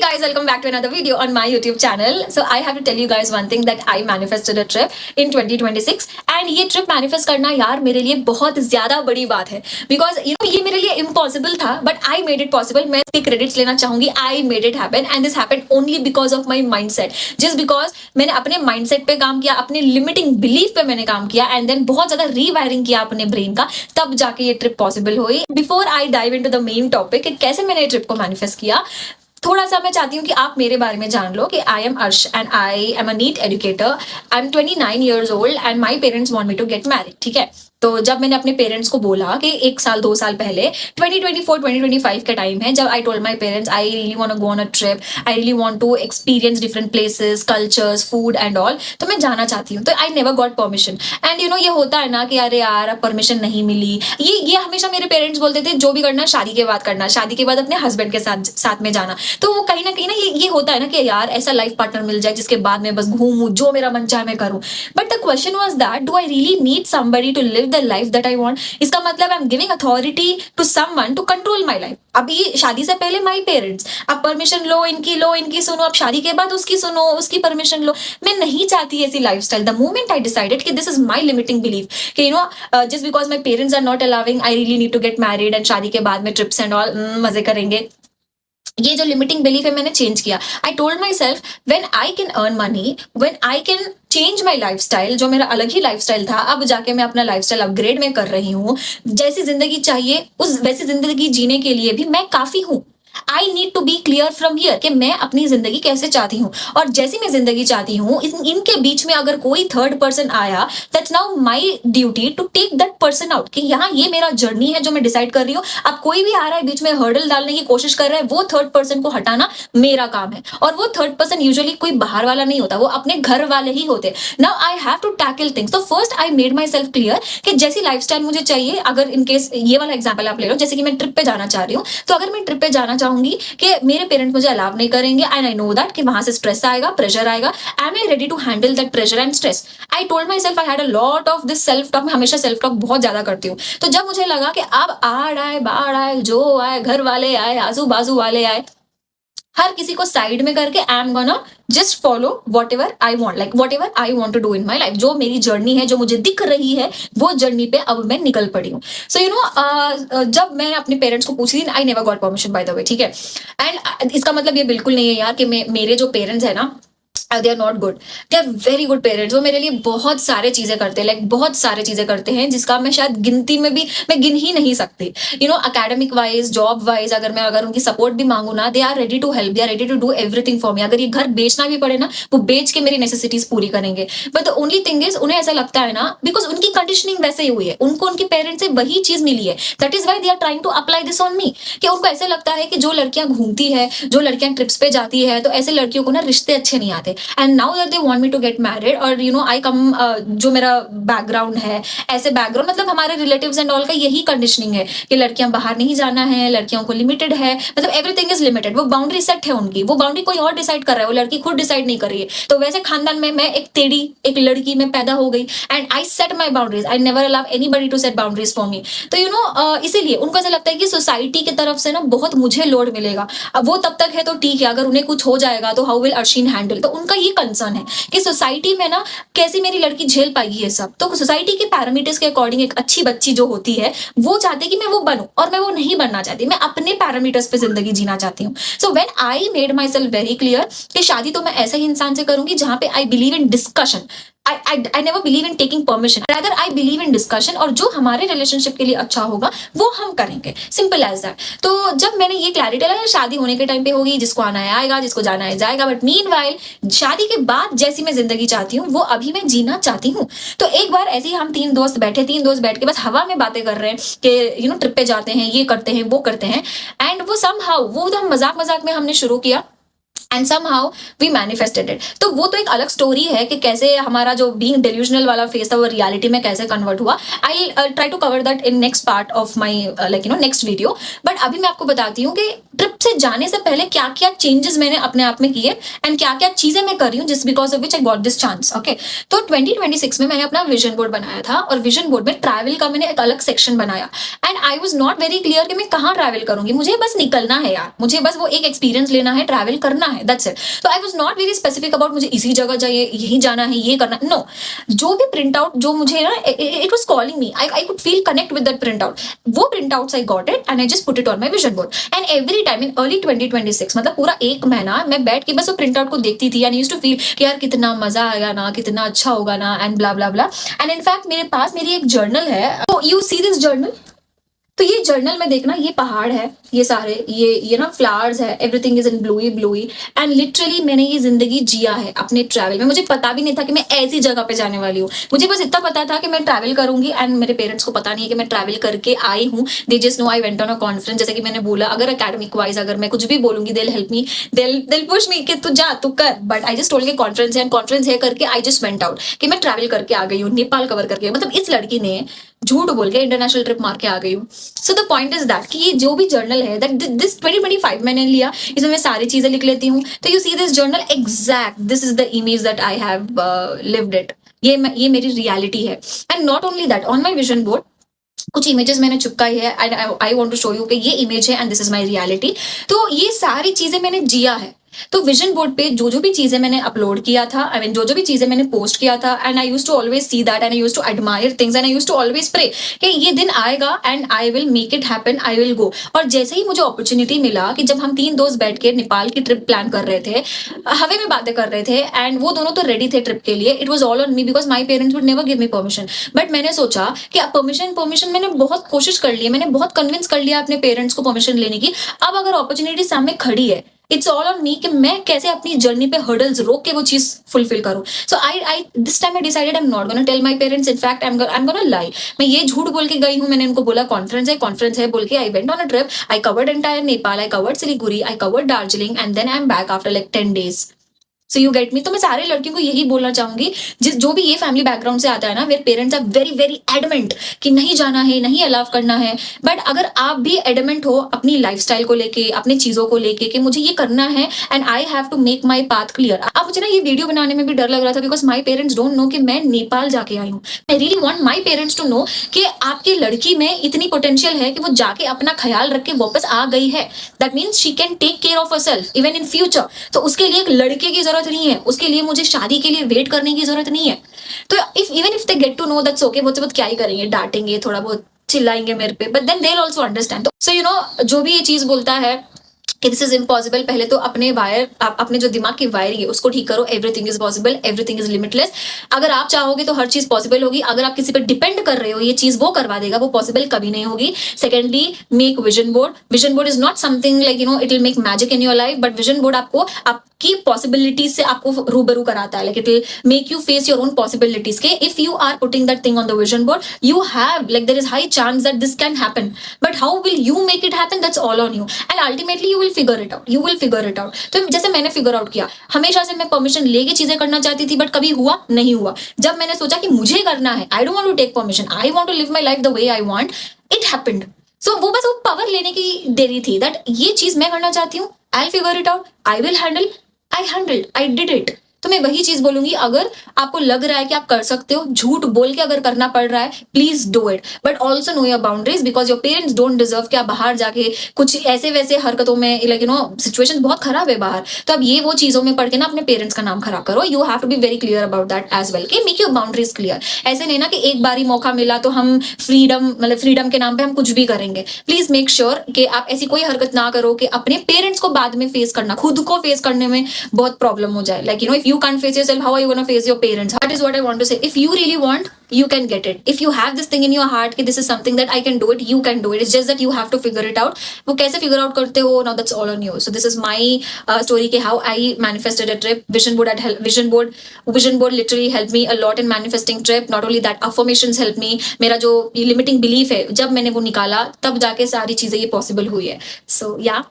guys, welcome back to another video on my YouTube channel. So I have to tell you guys one thing that I manifested a trip in 2026 and ये trip manifest करना यार मेरे लिए बहुत ज्यादा बड़ी बात है बिकॉज ये मेरे लिए इम्पॉसिबल था but I made it possible. मैं इसके क्रेडिट्स लेना चाहूंगी. I made it happen and this happened only because of my mindset. Just because मैंने अपने माइंडसेट पे काम किया, अपने लिमिटिंग बिलीफ पे मैंने काम किया एंड देन बहुत ज्यादा रीवायरिंग किया अपने ब्रेन का, तब जाके ये ट्रिप पॉसिबल हुई. Before I dive into the main topic कैसे मैंने ट्रिप को मैनिफेस्ट किया, थोड़ा सा मैं चाहती हूँ कि आप मेरे बारे में जान लो कि I am Arsh and I am a NEET educator. I am 29 years old and my parents want me to get married. ठीक है, तो जब मैंने अपने पेरेंट्स को बोला कि 1 साल 2 साल पहले 2024-2025 का टाइम है, जब I told my parents I really want to go on a trip, I really want to experience different places, cultures, food and all, तो मैं जाना चाहती हूँ. तो I never got permission. And ये होता है ना कि अरे यार अब परमिशन नहीं मिली. ये हमेशा मेरे पेरेंट्स बोलते थे जो भी करना शादी के बाद करना, शादी के बाद अपने हस्बैंड के साथ में जाना. तो वो कहीं ना ये होता है ना कि यार ऐसा लाइफ पार्टनर मिल जाए जिसके बाद में बस घूमूं, जो मेरा मन चाहे मैं करूं. But the question was that do I really need somebody to live the life that I want? इसका मतलब I'm giving authority to someone to control my life. अभी शादी से पहले my parents, अब परमिशन लो इनकी सुनो, अब शादी के बाद उसकी सुनो, उसकी परमिशन लो. मैं नहीं चाहती ऐसी lifestyle. The moment I decided कि this is my limiting belief कि just because my parents are not allowing, I really need to get married and शादी के बाद में ट्रिप्स एंड ऑल मजे करेंगे. ये जो लिमिटिंग बिलीफ है मैंने चेंज किया. आई told my self when I can earn money, when I can change my lifestyle, जो मेरा अलग ही लाइफस्टाइल था अब जाके मैं अपना लाइफस्टाइल अपग्रेड में कर रही हूँ. जैसी जिंदगी चाहिए उस वैसी जिंदगी जीने के लिए भी मैं काफी हूँ. I need to be clear from here कि मैं अपनी जिंदगी कैसे चाहती हूँ और जैसी मैं जिंदगी चाहती हूँ इनके बीच में अगर कोई थर्ड पर्सन आया, that's now my duty to take that person out. कि यहाँ ये मेरा जर्नी है जो मैं डिसाइड कर रही हूँ. अब कोई भी आ रहा है बीच में हर्डल डालने की कोशिश कर रहा है, वो थर्ड पर्सन को हटाना मेरा काम है. और वो थर्ड पर्सन यूजुअली कोई बाहर वाला नहीं होता, वो अपने घर वाले ही होते. Now I have to tackle things. तो first I made myself clear कि जैसी लाइफस्टाइल मुझे चाहिए. अगर इनकेस ये वाला एग्जाम्पल आप ले लो, जैसे कि मैं ट्रिप पे जाना चाह रही हूँ, तो अगर मैं ट्रिप पे जाना चाहूंगी कि मेरे पेरेंट्स मुझे अलाउ नहीं करेंगे एंड आई नो दैट कि वहां से स्ट्रेस आएगा, प्रेशर आएगा. Am I ready to handle that pressure and stress? I told my self I had a lot of this self talk. मैं हमेशा सेल्फ टॉक बहुत ज्यादा करती हूँ. तो जब मुझे लगा कि अब आड़ आए बाढ़ आए, जो आए, घर वाले आए, आजू बाजू वाले आए, हर किसी को साइड में करके I am gonna just follow whatever I want, like whatever I want to do in my life. जो मेरी जर्नी है, जो मुझे दिख रही है, वो जर्नी पे अब मैं निकल पड़ी हूँ. सो जब मैं अपने पेरेंट्स को पूछी थी, आई never got permission by the way. ठीक है, एंड इसका मतलब ये बिल्कुल नहीं है यार कि मेरे जो पेरेंट्स है ना, they are not good. They are very good parents. वो मेरे लिए बहुत सारे चीजें करते हैं, लाइक बहुत सारे चीजें करते हैं जिसका मैं शायद गिनती में भी मैं गिन ही नहीं सकती. एकेडमिक वाइज, जॉब वाइज, अगर उनकी सपोर्ट भी मांगू ना, they are ready to help, they are ready to do everything for me. अगर ये घर बेचना भी पड़े ना, वो बेच के मेरी नेसेसिटीज पूरी करेंगे. But the only thing is उन्हें ऐसा लगता है ना, बिकॉज उनकी कंडीशनिंग वैसे ही हुई है, उनको उनके पेरेंट्स से वही चीज मिली है. That is why they are trying to apply this on me. कि उनको ऐसे लगता है कि जो लड़कियां घूमती है, जो लड़कियां ट्रिप्स पे जाती है, तो ऐसे लड़कियों को ना रिश्ते अच्छे नहीं आते. And now that want me to get married और आई कम, जो मेरा बैकग्राउंड है, ऐसे बैकग्राउंड मतलब हमारे रिलेटिव्स एंड ऑल का यही कंडीशनिंग है कि लड़कियां बाहर नहीं जाना है, लड़कियों को लिमिटेड है, मतलब एवरीथिंग इज लिमिटेड. वो बाउंड्री सेट है उनकी, वो बाउंड्री कोई और डिसाइड कर रहा है, वो लड़की खुद डिसाइड नहीं कर रही है. तो वैसे खानदान में मैं एक टेढ़ी एक लड़की में पैदा हो गई and I set my boundaries. I never allow anybody to set boundaries for me. तो इसीलिए उनको ऐसा लगता है कि सोसाइटी की तरफ से ना बहुत मुझे लोड मिलेगा. अब वो तब तक है तो ठीक है, अगर उन्हें कुछ हो जाएगा तो हाउ विल अर्शिन हैंडल. तो उनका ये कंसर्न है कि सोसाइटी में ना कैसी मेरी लड़की झेल पाएगी ये सब. तो सोसाइटी के पैरामीटर्स के अकॉर्डिंग एक अच्छी बच्ची जो होती है वो चाहती है कि मैं वो बनूं, और मैं वो नहीं बनना चाहती. मैं अपने पैरामीटर्स पे जिंदगी जीना चाहती हूँ. So when I made my self very clear कि शादी तो मैं ऐसे ही इंसान से करूंगी जहां पे I believe in discussion. I never believe in taking permission. Rather, I believe in discussion. और जो हमारे रिलेशनशिप के लिए अच्छा होगा वो हम करेंगे. Simple as that. तो जब मैंने ये क्लैरिटी लगा, शादी होने के टाइम पे होगी, जिसको आना है आएगा, जिसको जाना है जाएगा. बट मीनवाइल शादी के बाद जैसी मैं जिंदगी चाहती हूँ वो अभी मैं जीना चाहती हूँ. तो एक बार ऐसे ही हम 3 दोस्त बैठ के बस हवा में बातें कर रहे हैं कि ट्रिप पे जाते हैं, ये करते हैं, वो करते हैं. एंड वो समहाउ वो हम मजाक में हमने शुरू किया and somehow we manifested it. तो वो तो एक अलग स्टोरी है कि कैसे हमारा जो बीइंग डेल्यूजनल वाला फेस था वो रियलिटी में कैसे कन्वर्ट हुआ। I try to cover that in next part of my next video. But अभी मैं आपको बताती हूँ कि ट्रिप से जाने से पहले क्या क्या चेंजेस मैंने अपने आप में किए एंड क्या क्या चीजें मैं कर रही हूँ जिस because of which I got this chance. Okay, तो 2026 में मैंने अपना विजन बोर्ड बनाया था और विजन बोर्ड में ट्रैवल का मैंने एक अलग सेक्शन बनाया and I was not very clear कि मैं कहाँ ट्रैवल करूंगी। मुझे बस निकलना है यार, मुझे बस वो एक एक्सपीरियंस लेना है, ट्रैवल करना है, दैट्स इट। तो I was not very specific about मुझे इसी जगह जाइए, यही जाना है, ये करना। नो, जो भी प्रिंट आउट जो मुझे ना it was calling me, I could feel connect with that print out. वो print outs I got it and I just put it on my vision board and every time in early 2026 मतलब पूरा एक महीना मैं बैठ के बस वो प्रिंट आउट को देखती थी एंड यूज्ड टू फील कि यार कितना मजा आएगा ना, कितना अच्छा होगा ना and blah blah blah. And in fact मेरे पास मेरी एक जर्नल है, तो यू सी दिस जर्नल, तो ये जर्नल में देखना, ये पहाड़ है, ये सारे ये ना फ्लावर्स है, everything is in blue and literally मैंने ये जिंदगी जिया है अपने ट्रैवल में। मुझे पता भी नहीं था कि मैं ऐसी जगह पे जाने वाली हूँ, मुझे बस इतना पता था कि मैं ट्रैवल करूंगी एंड मेरे पेरेंट्स को पता नहीं है कि मैं ट्रैवल करके आई हूँ। They just know I went on a conference. जैसे कि मैंने बोला, अगर अकेडमिक वाइज अगर मैं कुछ भी बोलूंगी दिल हेल्प मी, दिल पुश मी कि तू जा तू कर, बट आई जस्ट टोल्ड के कॉन्फ्रेंस है एंड कॉन्फ्रेंस है करके आई जस्ट वेंट आउट कि मैं ट्रैवल करके आ गई हूँ, नेपाल कवर करके। मतलब इस लड़की ने झूठ बोल के इंटरनेशनल ट्रिप मार के आ गई हूँ। So the point is that कि ये जो भी जर्नल है दैट दिस 2025 मैंने लिया, इसमें मैं सारी चीजें लिख लेती हूँ। तो you see this journal, exact this is the image that I have lived it. ये मेरी रियलिटी है and not only that, on my vision board कुछ इमेजेस मैंने चिपकाई है and I want to show you कि ये इमेज है and this is my reality. तो ये सारी चीजें मैंने जिया है। तो विजन बोर्ड पे जो जो भी चीजें मैंने अपलोड किया था, आई मीन जो जो भी चीजें मैंने पोस्ट किया था, and I used to always see that and I used to admire things and I used to always pray कि ये दिन आएगा and I will make it happen, I will go. और जैसे ही मुझे अपॉर्चुनिटी मिला कि जब हम 3 दोस्त बैठ के नेपाल की ट्रिप प्लान कर रहे थे, हवे में बातें कर रहे थे एंड वो दोनों तो रेडी थे ट्रिप के लिए, it was all on me because my parents would never give me permission. But मैंने सोचा कि परमिशन मैंने बहुत कोशिश कर ली है, मैंने बहुत कन्विंस कर लिया अपने पेरेंट्स को परमिशन लेने की। अब अगर अपॉर्चुनिटी सामने खड़ी है, इट्स ऑल ऑन मी कि मैं कैसे अपनी जर्नी पे हर्डल्स रोक के वो चीज फुलफिल करूं। So I this time I decided I am not gonna tell my parents, in fact I am gonna lie. मैं ये झूठ बोल के गई हूं, मैंने उनको बोला कॉन्फ्रेंस है बोल के I went on a trip, I covered entire Nepal, I covered Siliguri, I covered Darjeeling and then I am back after like 10 days। So you get me. तो मैं सारे लड़कियों को यही बोलना चाहूंगी जो भी ये फैमिली बैकग्राउंड से आता है ना, where parents are very very adamant कि नहीं जाना है, नहीं अलाउ करना है। बट अगर आप भी एडमेंट हो अपनी लाइफस्टाइल को लेके, अपनी चीजों को लेके कि मुझे ये करना है and I have to make my path clear. अब मुझे ना ये वीडियो बनाने में भी डर लग रहा था because my parents don't know कि मैं नेपाल जाके आई हूँ। I really want my parents to know कि आपकी लड़की में इतनी पोटेंशियल है कि वो जाके अपना ख्याल रख के वापस आ गई है। That means she can take care of herself even in future. तो उसके लिए एक लड़के की जरूरत नहीं है, उसके लिए मुझे शादी के लिए वेट करने की जरूरत नहीं है। तो even if they get to know that's okay, बहुत क्या ही करेंगे, डांटेंगे, थोड़ा बहुत चिल्लाएंगे मेरे पे, but then they will also understand. So you know, जो भी ये चीज बोलता है कि दिस इज इम्पॉसिबल, पहले तो अपने अपने जो दिमाग की वायरिंग है उसको ठीक करो। Everything is possible, everything is limitless. अगर आप चाहोगे तो हर चीज पॉसिबल होगी। अगर आप किसी पर डिपेंड कर रहे हो ये चीज वो करवा देगा, वो पॉसिबल कभी नहीं होगी। Secondly, make vision board. Vision board is not something like it will make magic in your life, but vision board आपको आपकी पॉसिबिलिटीज से आपको रूबरू कराता है। Like it will make you face your own possibilities के if you are putting that thing on the vision board, you have like there is high chance that this can happen. But how will you make it happen, that's all on you and ultimately you will figure it out, figure it out. तो जैसे मैंने figure out किया, हमेशा से मैं permission लेके चीजें करना चाहती थी बट कभी हुआ नहीं हुआ। जब मैंने सोचा कि मुझे करना है, I don't want to take permission, I want to live my life the way I want, it happened. So वो बस वो पावर लेने की देरी थी दैट ये चीज मैं करना चाहती हूँ, I figure it out, I will handle, I did it. तो मैं वही चीज बोलूंगी, अगर आपको लग रहा है कि आप कर सकते हो, झूठ बोल के अगर करना पड़ रहा है, please do it, but also know your boundaries because your parents don't deserve कि आप बाहर जाके कुछ ऐसे वैसे हरकतों में, लाइक सिचुएशन बहुत खराब है बाहर। तो अब ये वो चीजों में पढ़ के ना अपने पेरेंट्स का नाम खराब करो। You have to be very clear about that as well कि मेक योर बाउंड्रीज क्लियर। ऐसे नहीं ना कि एक बारी मौका मिला तो हम फ्रीडम के नाम पे हम कुछ भी करेंगे। प्लीज मेक श्योर कि आप ऐसी कोई हरकत ना करो कि अपने पेरेंट्स को बाद में फेस करना, खुद को फेस करने में बहुत प्रॉब्लम हो जाए। Like if you can face yourself, how are you going to face your parents? That is what I want to say. If you really want, you can get it. If you have this thing in your heart कि this is something that I can do it, you can do it. It's just that you have to figure it out. वो कैसे figure out करते हो, now that's all on you. So this is my story कि how I manifested a trip. Vision board literally helped me a lot in manifesting trip. Not only that, affirmations helped me. मेरा जो limiting belief है, जब मैंने वो निकाला, तब जाके सारी चीजें ये possible हुई है. So yeah.